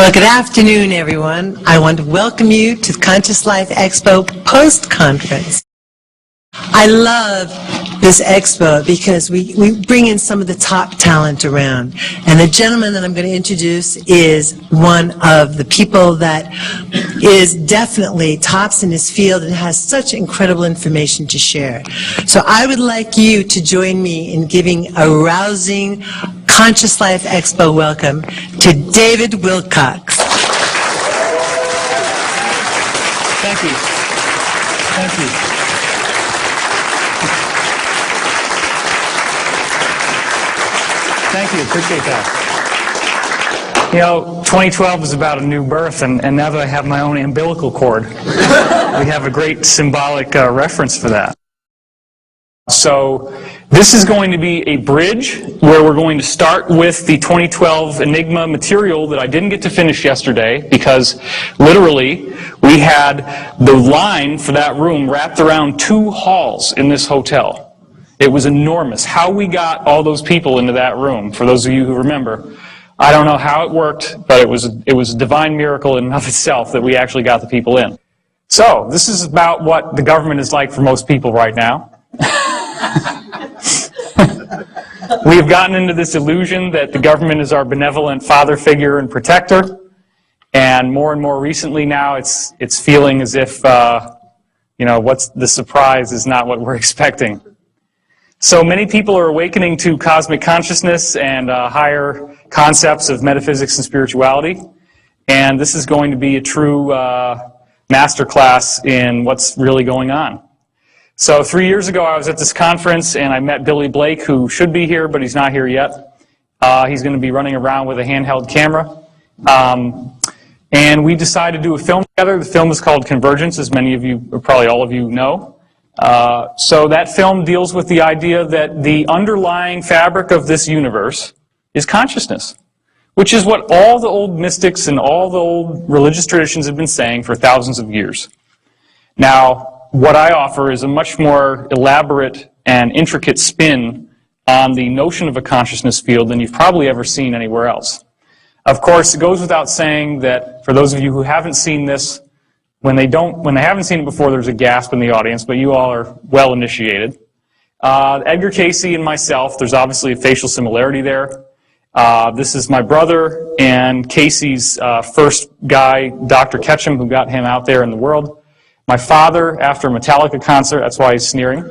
Well, good afternoon, everyone. I want to welcome you to the Conscious Life Expo post-conference. I love this expo because we bring in some of the top talent around. And the gentleman that I'm going to introduce is one of the people that is definitely tops in his field and has such incredible information to share. So I would like you to join me in giving a rousing Conscious Life Expo welcome to David Wilcock. Thank you. Thank you. Thank you. Appreciate that. You know, 2012 is about a new birth, and now that I have my own umbilical cord, we have a great symbolic reference for that. So this is going to be a bridge where we're going to start with the 2012 Enigma material that I didn't get to finish yesterday because literally we had the line for that room wrapped around 2 halls in this hotel. It was enormous. How we got all those people into that room, for those of you who remember, I don't know how it worked, but it was a divine miracle in and of itself that we actually got the people in. So this is about what the government is like for most people right now. We've gotten into this illusion that the government is our benevolent father figure and protector, and more recently now it's feeling as if you know, what's the surprise is not what we're expecting. So many people are awakening to cosmic consciousness and higher concepts of metaphysics and spirituality, and this is going to be a true master class in what's really going on. So 3 years ago I was at this conference and I met Billy Blake, who should be here but he's not here yet. He's going to be running around with a handheld camera. And we decided to do a film together. The film is called Convergence, as many of you, or probably all of you know. So that film deals with the idea that the underlying fabric of this universe is consciousness, which is what all the old mystics and all the old religious traditions have been saying for thousands of years. Now, what I offer is a much more elaborate and intricate spin on the notion of a consciousness field than you've probably ever seen anywhere else. Of course, it goes without saying that for those of you who haven't seen this, when they haven't seen it before, there's a gasp in the audience, but you all are well initiated. Edgar Cayce and myself, there's obviously a facial similarity there. This is my brother and Casey's first guy, Dr. Ketchum, who got him out there in the world. My father, after a Metallica concert, that's why he's sneering.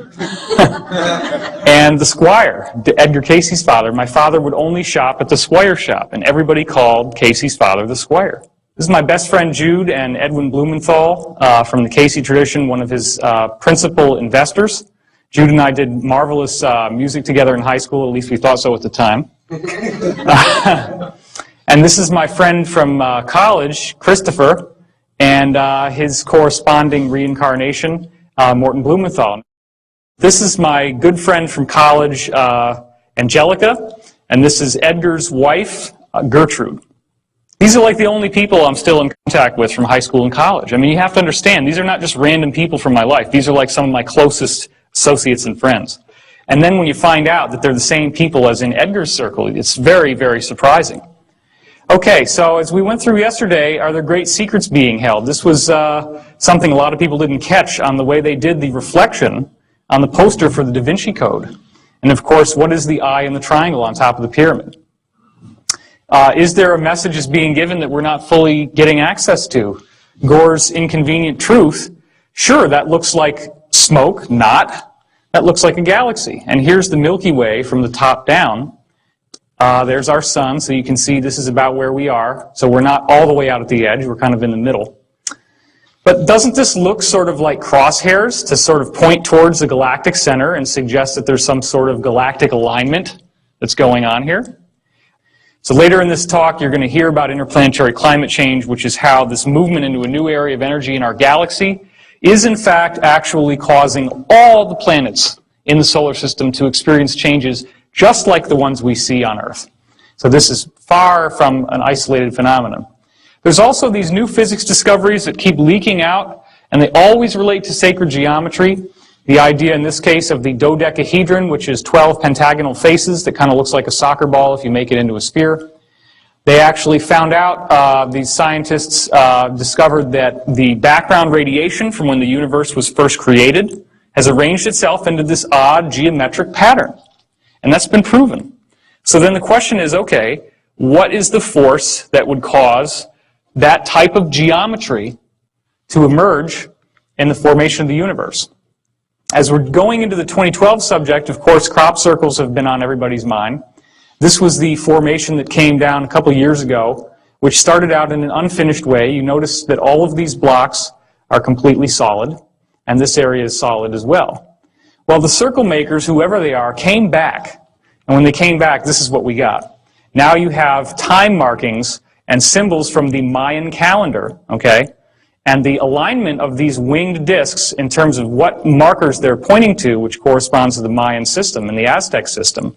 And the Squire, Edgar Cayce's father. My father would only shop at the Squire shop, and everybody called Cayce's father the Squire. This is my best friend Jude and Edwin Blumenthal from the Cayce tradition, one of his principal investors. Jude and I did marvelous music together in high school, at least we thought so at the time. And this is my friend from college, Christopher, and his corresponding reincarnation, Morton Blumenthal. This is my good friend from college, Angelica, and this is Edgar's wife, Gertrude. These are like the only people I'm still in contact with from high school and college. I mean, you have to understand, these are not just random people from my life. These are like some of my closest associates and friends. And then when you find out that they're the same people as in Edgar's circle, it's very, very surprising. Okay, so as we went through yesterday, are there great secrets being held? This was something a lot of people didn't catch on the way they did the reflection on the poster for the Da Vinci Code. And of course, what is the eye in the triangle on top of the pyramid? Is there a message is being given that we're not fully getting access to? Gore's inconvenient truth, sure, that looks like smoke, not. That looks like a galaxy. And here's the Milky Way from the top down. There's our sun, so you can see this is about where we are. So we're not all the way out at the edge, we're kind of in the middle. But doesn't this look sort of like crosshairs to sort of point towards the galactic center and suggest that there's some sort of galactic alignment that's going on here? So later in this talk, you're going to hear about interplanetary climate change, which is how this movement into a new area of energy in our galaxy is in fact actually causing all the planets in the solar system to experience changes just like the ones we see on Earth. So this is far from an isolated phenomenon. There's also these new physics discoveries that keep leaking out, and they always relate to sacred geometry. The idea in this case of the dodecahedron, which is 12 pentagonal faces that kind of looks like a soccer ball if you make it into a sphere. They actually found out, these scientists discovered that the background radiation from when the universe was first created has arranged itself into this odd geometric pattern. And that's been proven. So then the question is, okay, what is the force that would cause that type of geometry to emerge in the formation of the universe? As we're going into the 2012 subject, of course, crop circles have been on everybody's mind. This was the formation that came down a couple years ago, which started out in an unfinished way. You notice that all of these blocks are completely solid, and this area is solid as well. Well, the circle makers, whoever they are, came back. And when they came back, this is what we got. Now you have time markings and symbols from the Mayan calendar, okay? And the alignment of these winged discs in terms of what markers they're pointing to, which corresponds to the Mayan system and the Aztec system,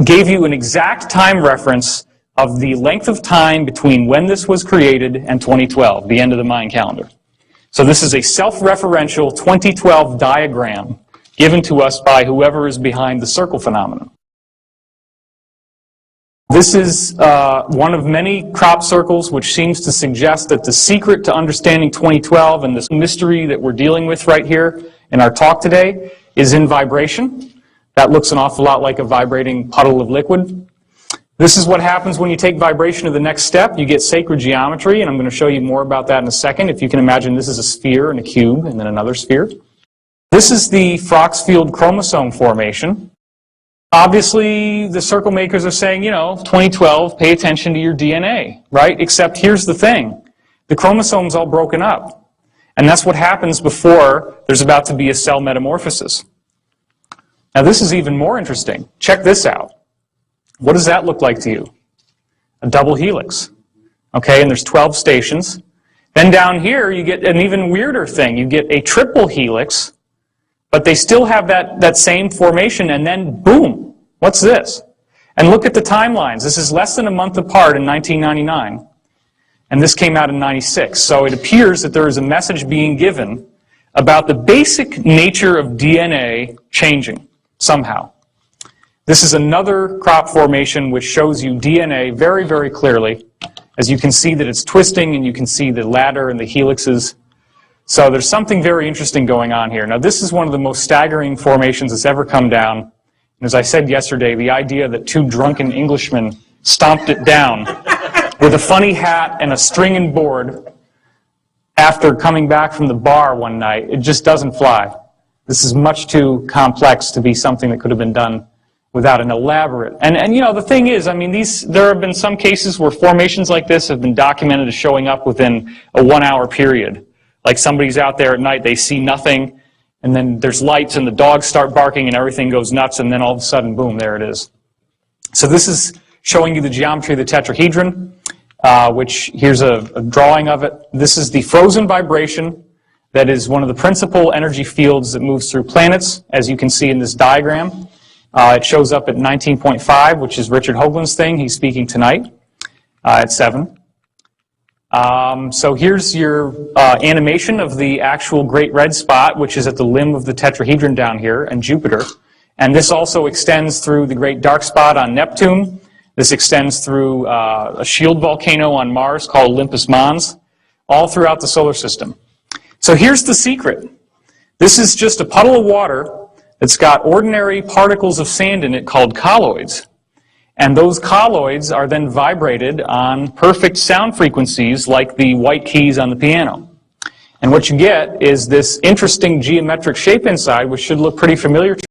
gave you an exact time reference of the length of time between when this was created and 2012, the end of the Mayan calendar. So this is a self-referential 2012 diagram given to us by whoever is behind the circle phenomenon. This is one of many crop circles which seems to suggest that the secret to understanding 2012 and this mystery that we're dealing with right here in our talk today is in vibration. That looks an awful lot like a vibrating puddle of liquid. This is what happens when you take vibration to the next step. You get sacred geometry, and I'm going to show you more about that in a second. If you can imagine, this is a sphere and a cube, and then another sphere. This is the Frostfield chromosome formation. Obviously, the circle makers are saying, you know, 2012, pay attention to your DNA, right? Except here's the thing. The chromosome's all broken up. And that's what happens before there's about to be a cell metamorphosis. Now this is even more interesting. Check this out. What does that look like to you? A double helix. Okay, and there's 12 stations. Then down here you get an even weirder thing. You get a triple helix, but they still have that same formation, and then boom, what's this? And look at the timelines. This is less than a month apart in 1999, and this came out in 96. So it appears that there is a message being given about the basic nature of DNA changing somehow. This is another crop formation which shows you DNA very, very clearly. As you can see that it's twisting, and you can see the ladder and the helixes. So there's something very interesting going on here. Now this is one of the most staggering formations that's ever come down. And as I said yesterday, the idea that two drunken Englishmen stomped it down with a funny hat and a string and board after coming back from the bar one night, it just doesn't fly. This is much too complex to be something that could have been done without an elaborate. And you know, the thing is, I mean, there have been some cases where formations like this have been documented as showing up within a 1-hour period. Like somebody's out there at night, they see nothing, and then there's lights and the dogs start barking and everything goes nuts, and then all of a sudden, boom, there it is. So this is showing you the geometry of the tetrahedron, which here's a drawing of it. This is the frozen vibration that is one of the principal energy fields that moves through planets, as you can see in this diagram. It shows up at 19.5, which is Richard Hoagland's thing. He's speaking tonight at 7. So here's your animation of the actual great red spot, which is at the limb of the tetrahedron down here, and Jupiter. And this also extends through the great dark spot on Neptune. This extends through a shield volcano on Mars called Olympus Mons, all throughout the solar system. So here's the secret. This is just a puddle of water that's got ordinary particles of sand in it called colloids. And those colloids are then vibrated on perfect sound frequencies like the white keys on the piano. And what you get is this interesting geometric shape inside, which should look pretty familiar to